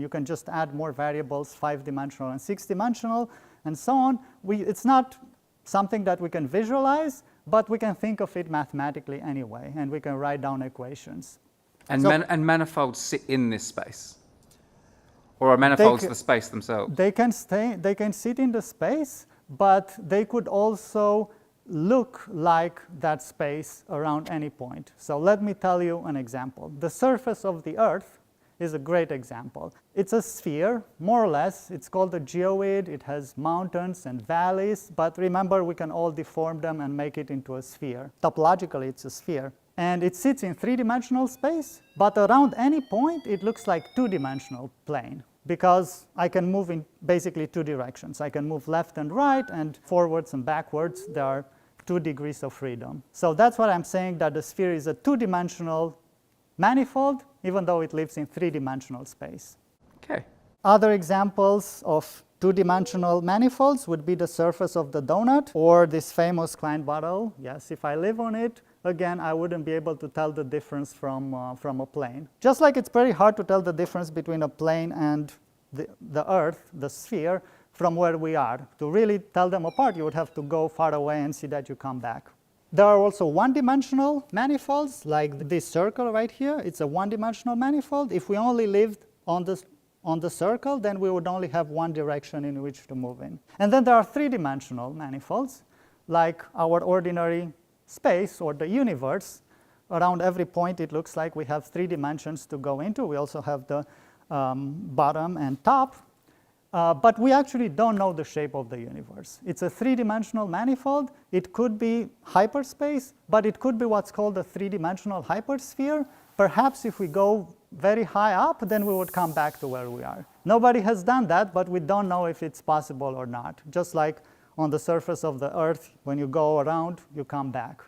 You can just add more variables, 5-dimensional and 6-dimensional, and so on. It's not something that we can visualize, but we can think of it mathematically anyway, and we can write down equations. And manifolds sit in this space? Or are manifolds the space themselves? They can sit in the space, but they could also look like that space around any point. So let me tell you an example. The surface of the Earth is a great example. It's a sphere, more or less. It's called a geoid. It has mountains and valleys, but remember, we can all deform them and make it into a sphere. Topologically, it's a sphere. And it sits in 3-dimensional space, but around any point, it looks like 2-dimensional plane, because I can move in basically 2 directions. I can move left and right, and forwards and backwards. There are 2 degrees of freedom. So that's what I'm saying, that the sphere is a 2-dimensional manifold, even though it lives in 3-dimensional space. Okay. Other examples of 2-dimensional manifolds would be the surface of the donut, or this famous Klein bottle. Yes, if I live on it, again, I wouldn't be able to tell the difference from a plane. Just like it's very hard to tell the difference between a plane and the Earth, the sphere, from where we are. To really tell them apart, you would have to go far away and see that you come back. There are also 1-dimensional manifolds, like this circle right here. It's a 1-dimensional manifold. If we only lived on the circle, then we would only have 1 direction in which to move in. And then there are 3-dimensional manifolds, like our ordinary space or the universe. Around every point, it looks like we have 3 dimensions to go into. We also have the bottom and top. But we actually don't know the shape of the universe. It's a 3-dimensional manifold. It could be hyperspace, but it could be what's called a 3-dimensional hypersphere. Perhaps if we go very high up, then we would come back to where we are. Nobody has done that, but we don't know if it's possible or not. Just like on the surface of the Earth, when you go around, you come back.